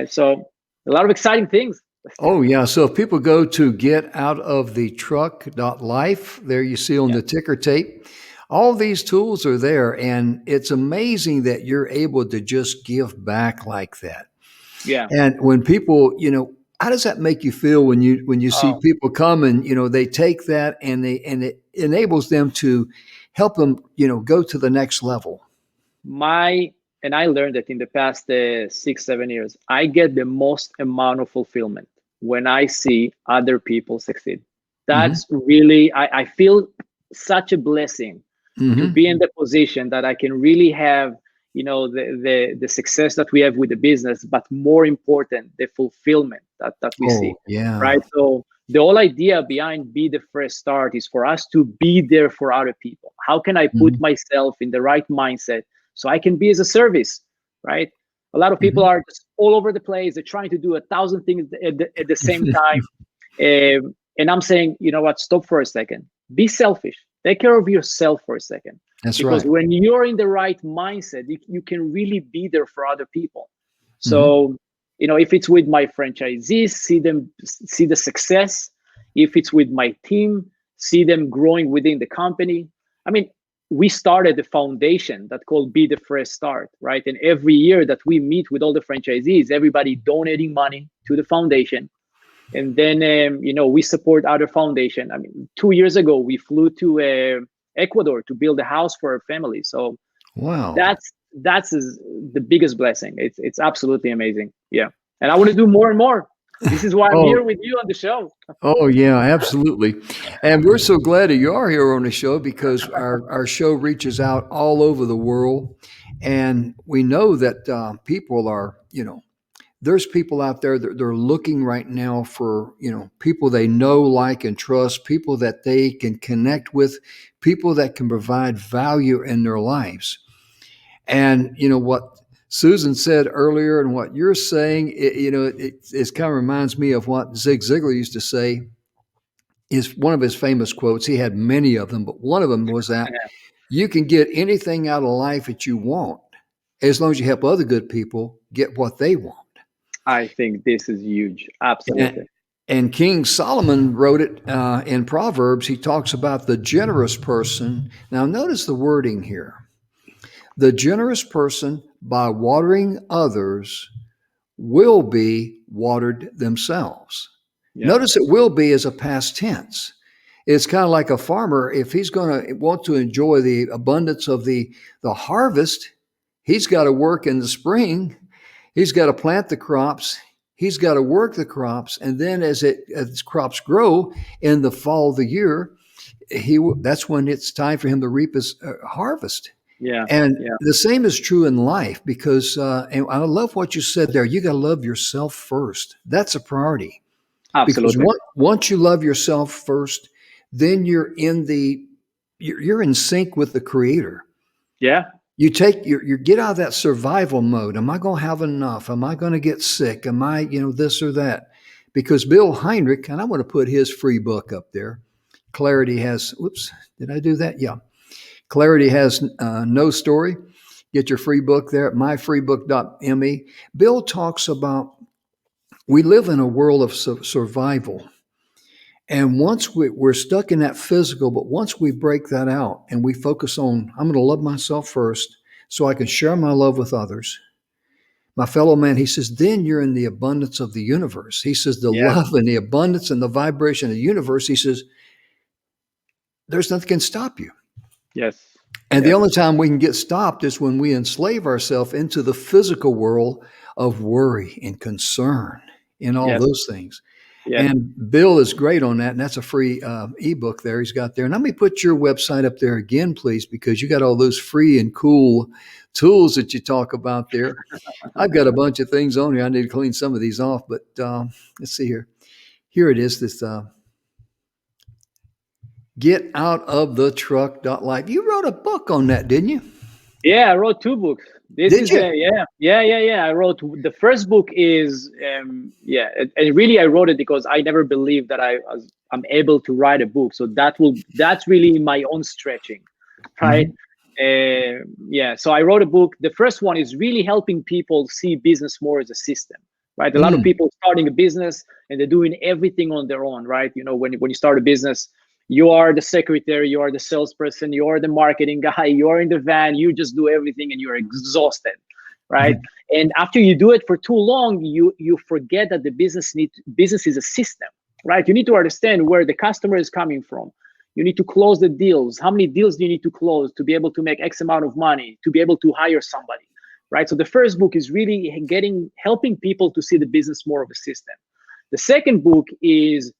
So a lot of exciting things. Oh, yeah. So if people go to getoutoftetruck.life, there you see on the ticker tape, all these tools are there. And it's amazing that you're able to just give back like that. Yeah. And when people, how does that make you feel when you see people come and, they take that and it enables them to help them, go to the next level? And I learned that in the past 6-7 years, I get the most amount of fulfillment when I see other people succeed. That's really, I feel such a blessing to be in the position that I can really have, the success that we have with the business, but more important, the fulfillment that we see. Yeah. Right. So the whole idea behind Be the Fresh Start is for us to be there for other people. How can I put myself in the right mindset so I can be as a service, right? A lot of people are just all over the place. They're trying to do 1,000 things at the same time. And I'm saying, you know what, stop for a second. Be selfish. Take care of yourself for a second. Because when you're in the right mindset, you can really be there for other people. So, if it's with my franchisees, see the success. If it's with my team, see them growing within the company. I mean, we started a foundation that's called Be the Fresh Start, right? And every year that we meet with all the franchisees, everybody donating money to the foundation. And then, we support other foundation. I mean, 2 years ago, we flew to Ecuador to build a house for our family. So wow, that's the biggest blessing. It's absolutely amazing. Yeah. And I want to do more and more. This is why I'm here with you on the show. Oh, yeah, absolutely. And we're so glad that you are here on the show, because our show reaches out all over the world. And we know that people are, there's people out there that they're looking right now for, people they know, like, and trust, people that they can connect with, people that can provide value in their lives. And what Susan said earlier and what you're saying, it kind of reminds me of what Zig Ziglar used to say. Is one of his famous quotes. He had many of them, but one of them was that you can get anything out of life that you want as long as you help other good people get what they want. I think this is huge. Absolutely. And King Solomon wrote it in Proverbs. He talks about the generous person. Now, notice the wording here. The generous person, by watering others, will be watered themselves. Yeah. Notice it will be as a past tense. It's kind of like a farmer. If he's going to want to enjoy the abundance of the harvest, he's got to work in the spring. He's got to plant the crops. He's got to work the crops. And then as crops grow in the fall of the year, that's when it's time for him to reap his harvest. Yeah. And the same is true in life because, and I love what you said there. You got to love yourself first. That's a priority. Absolutely. Because once you love yourself first, then you're in sync with the Creator. Yeah. You get out of that survival mode. Am I going to have enough? Am I going to get sick? Am I, this or that? Because Bill Heinrich, and I want to put his free book up there. Clarity has, did I do that? Yeah. Clarity has no story. Get your free book there at myfreebook.me. Bill talks about we live in a world of survival. And once we're stuck in that physical, but once we break that out and we focus on, I'm going to love myself first so I can share my love with others. My fellow man, he says, then you're in the abundance of the universe. He says, the love and the abundance and the vibration of the universe, he says, there's nothing can stop you. Yes. And the only time we can get stopped is when we enslave ourselves into the physical world of worry and concern and all those things. Yes. And Bill is great on that. And that's a free ebook there he's got there. And let me put your website up there again, please, because you got all those free and cool tools that you talk about there. I've got a bunch of things on here. I need to clean some of these off, but let's see here. Here it is. This Get Out of the Truck.life. You wrote a book on that, didn't you? Yeah, I wrote 2 books. Did you? I wrote the first book is and really I wrote it because I never believed that I'm able to write a book. So that's really my own stretching, right? Mm-hmm. So I wrote a book. The first one is really helping people see business more as a system, right? A lot of people starting a business and they're doing everything on their own, right? When you start a business, you are the secretary, you are the salesperson, you are the marketing guy, you are in the van, you just do everything and you're exhausted, right? Mm-hmm. And after you do it for too long, you forget that the business is a system, right? You need to understand where the customer is coming from. You need to close the deals. How many deals do you need to close to be able to make X amount of money, to be able to hire somebody, right? So the first book is really helping people to see the business more of a system. The second book is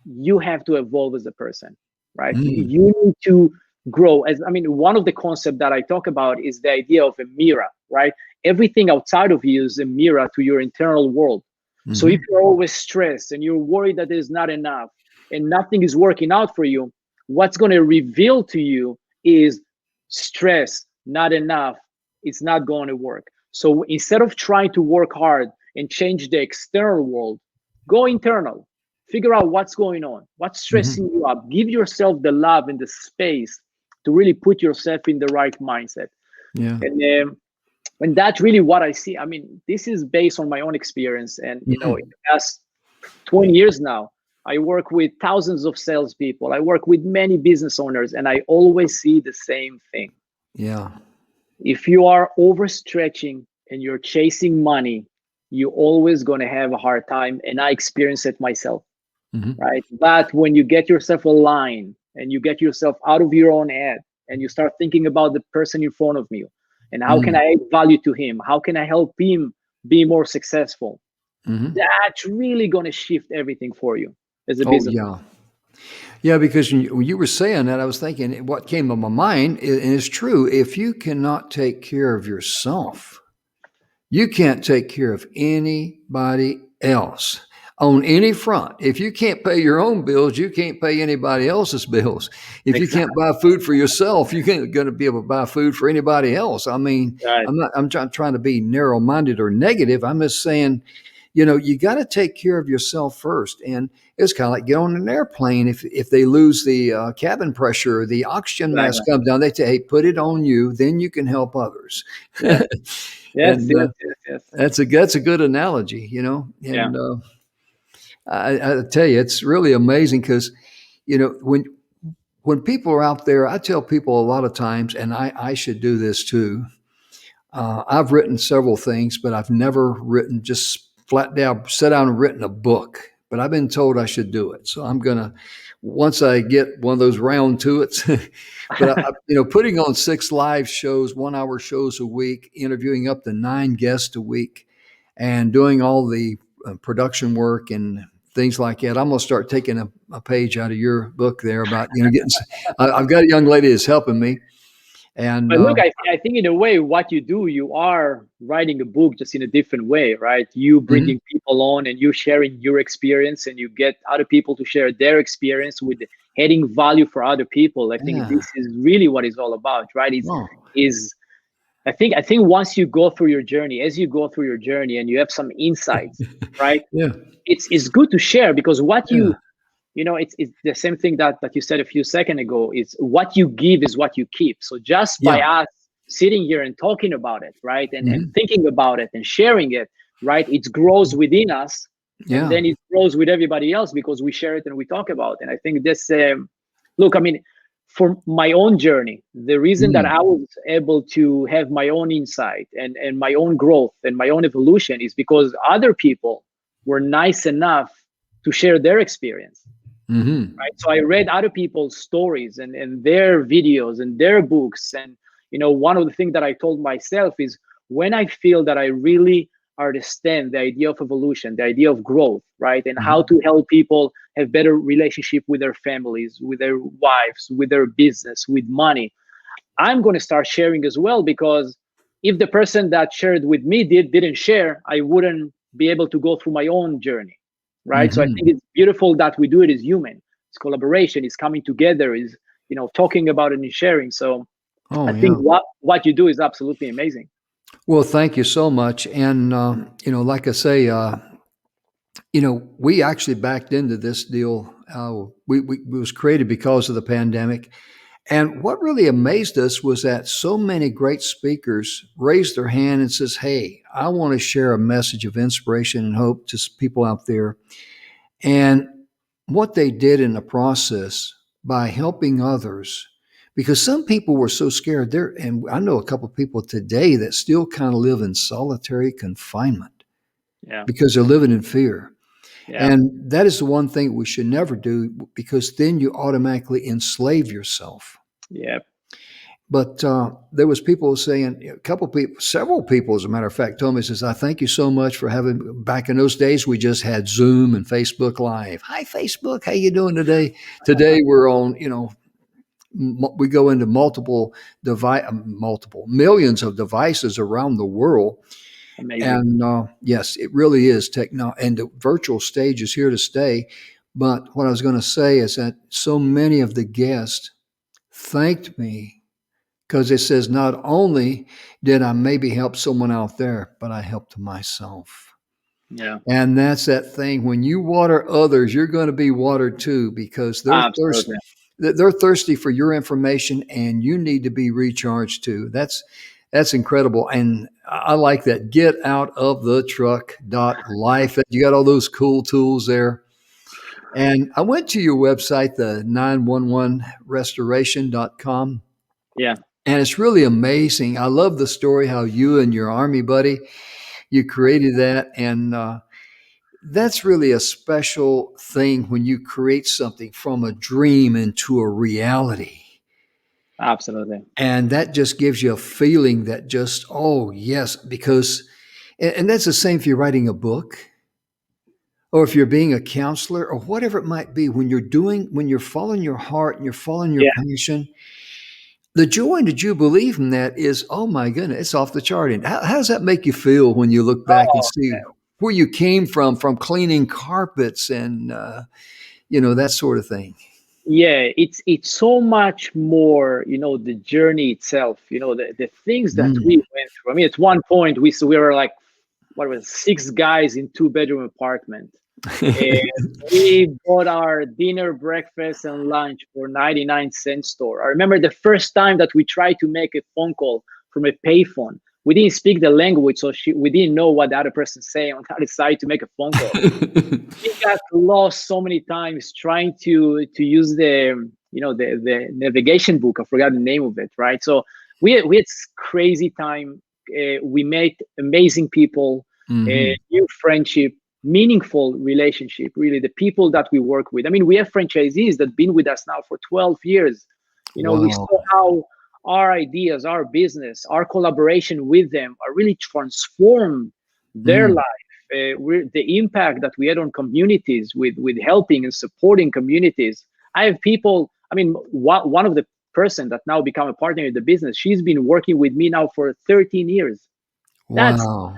you have to evolve as a person, right? You need to grow. One of the concepts that I talk about is the idea of a mirror, right? Everything outside of you is a mirror to your internal world. Mm-hmm. So if you're always stressed and you're worried that there's not enough and nothing is working out for you, what's going to reveal to you is stress, not enough. It's not going to work. So instead of trying to work hard and change the external world, go internal. Figure out what's going on, what's stressing you up. Give yourself the love and the space to really put yourself in the right mindset. Yeah. And that's really what I see. This is based on my own experience. And, in the past 20 years now, I work with thousands of salespeople. I work with many business owners, and I always see the same thing. Yeah. If you are overstretching and you're chasing money, you're always going to have a hard time. And I experience it myself. Mm-hmm. Right. But when you get yourself aligned and you get yourself out of your own head and you start thinking about the person in front of you and how can I add value to him? How can I help him be more successful? Mm-hmm. That's really going to shift everything for you as a business. Yeah. Yeah, because when you were saying that, I was thinking what came to my mind, and it's true, if you cannot take care of yourself, you can't take care of anybody else. on any front. If you can't pay your own bills, you can't pay anybody else's bills. If you can't buy food for yourself, you can't going to be able to buy food for anybody else. I mean, Right. I'm trying to be narrow-minded or negative. I'm just saying, you got to take care of yourself first. And it's kind of like get on an airplane. If they lose the cabin pressure, the oxygen mask comes down, they say, hey, put it on you, then you can help others. Yes. Yes, And yes. that's a good analogy, And Yeah. I tell you, it's really amazing because, when people are out there, I tell people a lot of times, and I should do this too. I've written several things, but I've never written just flat down, sat down and written a book. But I've been told I should do it, so I'm gonna once I get one of those round to it. But putting on 6 live shows, 1-hour shows a week, interviewing up to 9 guests a week, and doing all the production work and things like that. I'm going to start taking a page out of your book there about getting. I've got a young lady that's helping me. But look, I think in a way, what you do, you are writing a book just in a different way, right? You bringing people on and you sharing your experience, and you get other people to share their experience with adding value for other people. I think this is really what it's all about, right? I think once you go through your journey, as you go through your journey and you have some insights, right? It's good to share, because what it's the same thing that you said a few seconds ago. Is what you give is what you keep. So just by us sitting here and talking about it, right, and thinking about it and sharing it, right, it grows within us, and then it grows with everybody else because we share it and we talk about it. And I think this, look, I mean, for my own journey, the reason that I was able to have my own insight and my own growth and my own evolution is because other people were nice enough to share their experience. Right. So I read other people's stories and their videos and their books. And, one of the things that I told myself is when I feel that I really understand the idea of evolution, the idea of growth, right, and how to help people have better relationship with their families, with their wives, with their business, with money, I'm going to start sharing as well, because if the person that shared with me didn't share, I wouldn't be able to go through my own journey. Right. So I think it's beautiful that we do it as human. It's collaboration, it's coming together, is, talking about it and sharing. So I think what you do is absolutely amazing. Well, thank you so much. And, like I say, we actually backed into this deal. It was created because of the pandemic. And what really amazed us was that so many great speakers raised their hand and says, hey, I want to share a message of inspiration and hope to people out there. And what they did in the process by helping others, because some people were so scared there. And I know a couple of people today that still kind of live in solitary confinement because they're living in fear. And that is the one thing we should never do, because then you automatically enslave yourself. But there was people saying, several people, as a matter of fact, told me, says, I thank you so much for having, back in those days, we just had Zoom and Facebook Live. Hi, Facebook. How you doing today? Today we're on, we go into multiple millions of devices around the world. Amazing. And yes, it really is technology, and the virtual stage is here to stay. But what I was going to say is that so many of the guests thanked me, because it says not only did I maybe help someone out there, but I helped myself. And that's that thing. When you water others, you're going to be watered too, because they're thirsty. They're thirsty for your information, and you need to be recharged too. That's incredible. And I like that. Get out of the truck.life. You got all those cool tools there. And I went to your website, the 911restoration.com. Yeah. And it's really amazing. I love the story how you and your Army buddy, you created that. And that's really a special thing when you create something from a dream into a reality. Absolutely. And that just gives you a feeling that just, oh, yes, because, and that's the same if you're writing a book or if you're being a counselor or whatever it might be. When you're following your heart and you're following your passion, the joy and the jubilee from that is, oh my goodness, it's off the chart. And how does that make you feel when you look back and see where you came from cleaning carpets and that sort of thing. Yeah, it's so much more, the journey itself, the things that we went through. I mean, at one point we were like, what was it, 6 guys in 2-bedroom apartment. And we bought our dinner, breakfast, and lunch for 99-cent store. I remember the first time that we tried to make a phone call from a payphone. We didn't speak the language, so we didn't know what the other person's saying on the other side to make a phone call. We got lost so many times trying to use the navigation book. I forgot the name of it, right? So we had crazy time. We met amazing people, new friendship, meaningful relationship. Really, the people that we work with. I mean, we have franchisees that been with us now for 12 years. Wow. We saw how our ideas, our business, our collaboration with them are really transform their life. The impact that we had on communities with helping and supporting communities. I have people, I mean, one of the person that now become a partner in the business, she's been working with me now for 13 years. Wow.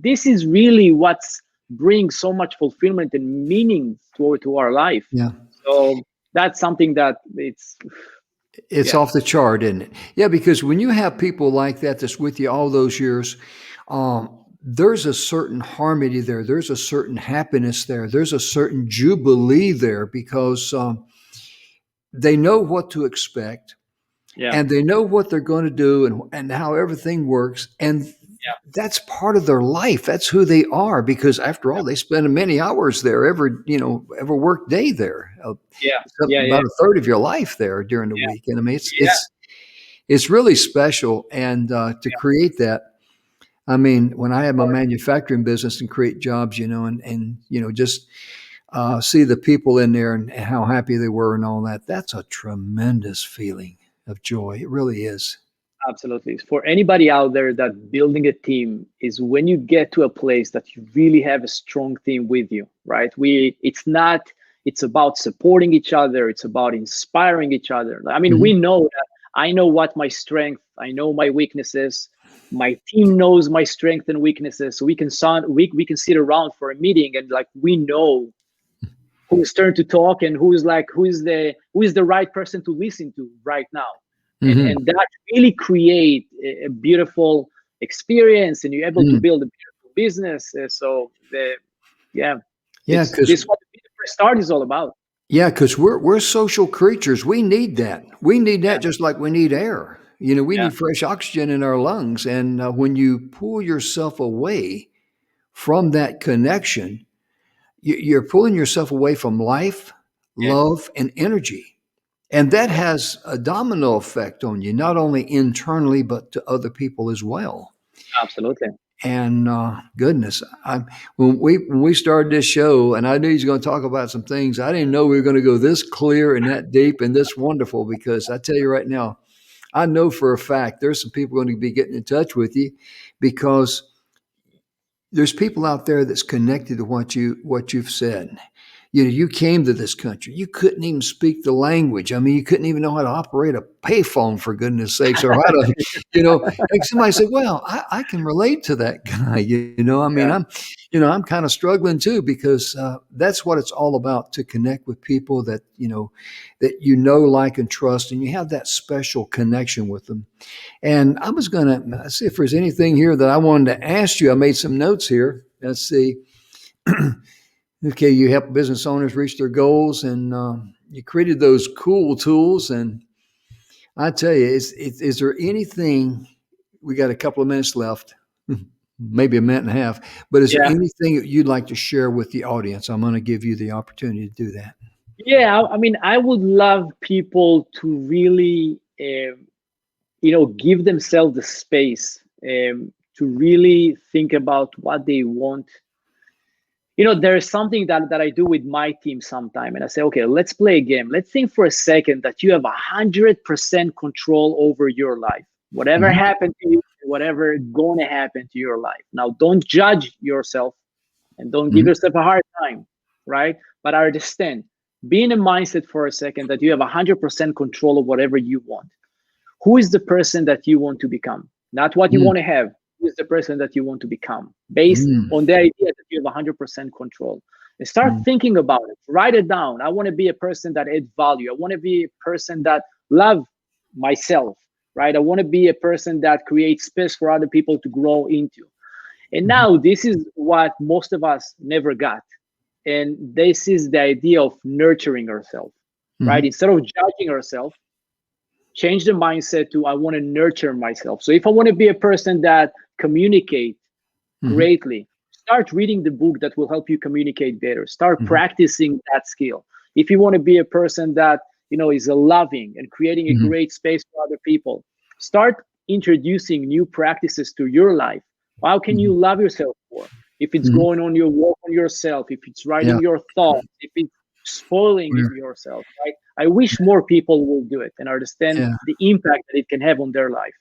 This is really what's brings so much fulfillment and meaning to our life. Yeah. So that's something that it's off the chart, isn't it? Yeah, because when you have people like that's with you all those years, there's a certain harmony there. There's a certain happiness there. There's a certain jubilee there because they know what to expect, and they know what they're going to do and how everything works. And that's part of their life. That's who they are, because after all, they spend many hours there every work day there. About a third of your life there during the week. And I mean, it's really special. And to create that, I mean, when I had my manufacturing business and create jobs, and just see the people in there and how happy they were and all that, that's a tremendous feeling of joy. It really is. Absolutely. For anybody out there that building a team is when you get to a place that you really have a strong team with you, right? It's about supporting each other. It's about inspiring each other. I mean, we know that I know what my strength, I know my weaknesses. My team knows my strength and weaknesses. So we can sit around for a meeting and we know whose turn to talk and who is the right person to listen to right now. And that really create a beautiful experience, and you're able to build a beautiful business. This is what the first start is all about. Yeah, because we're social creatures. We need that. We need that just like we need air. We need fresh oxygen in our lungs. And when you pull yourself away from that connection, you're pulling yourself away from life, love, and energy. And that has a domino effect on you, not only internally, but to other people as well. Absolutely. And goodness, when we started this show, and I knew he was going to talk about some things, I didn't know we were going to go this clear and that deep and this wonderful, because I tell you right now, I know for a fact there's some people going to be getting in touch with you, because there's people out there that's connected to what you've said. You came to this country. You couldn't even speak the language. I mean, you couldn't even know how to operate a payphone, for goodness sakes, or how to, like somebody said, well, I can relate to that guy. I mean, I'm kind of struggling too, because that's what it's all about, to connect with people that, like and trust, and you have that special connection with them. And I was going to see if there's anything here that I wanted to ask you. I made some notes here. Let's see. Okay, you help business owners reach their goals, and you created those cool tools. And I tell you, is there anything? We got a couple of minutes left, maybe a minute and a half. But is there anything that you'd like to share with the audience? I'm going to give you the opportunity to do that. Yeah, I mean, I would love people to really, give themselves the space to really think about what they want. There is something that I do with my team sometime, and I say, okay, let's play a game. Let's think for a second that you have 100% control over your life. Whatever happened to you, whatever going to happen to your life. Now, don't judge yourself and don't give yourself a hard time, right? But understand, be in a mindset for a second that you have 100% control of whatever you want. Who is the person that you want to become? Not what you want to have. is the person that you want to become based on the idea that you have 100% control. And start thinking about it. Write it down. I want to be a person that adds value. I want to be a person that love myself, right? I want to be a person that creates space for other people to grow into. And now this is what most of us never got. And this is the idea of nurturing ourselves, right? Instead of judging ourselves, change the mindset to I want to nurture myself. So if I want to be a person that communicates greatly, start reading the book that will help you communicate better. Start practicing that skill. If you want to be a person that is loving and creating a great space for other people, start introducing new practices to your life. How can you love yourself more? If it's going on your work on yourself, if it's writing your thoughts, if it's spoiling yourself, right? I wish more people will do it and understand the impact that it can have on their life.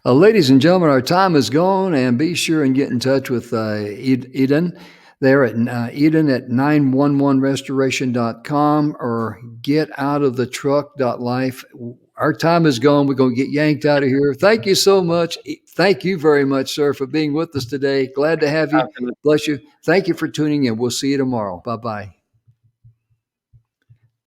Ladies and gentlemen, our time is gone, and be sure and get in touch with Idan. There at Idan at 911restoration.com or getoutofThetruck.life. Our time is gone. We're going to get yanked out of here. Thank you so much. Thank you very much, sir, for being with us today. Glad to have you. Absolutely. Bless you. Thank you for tuning in. We'll see you tomorrow. Bye-bye.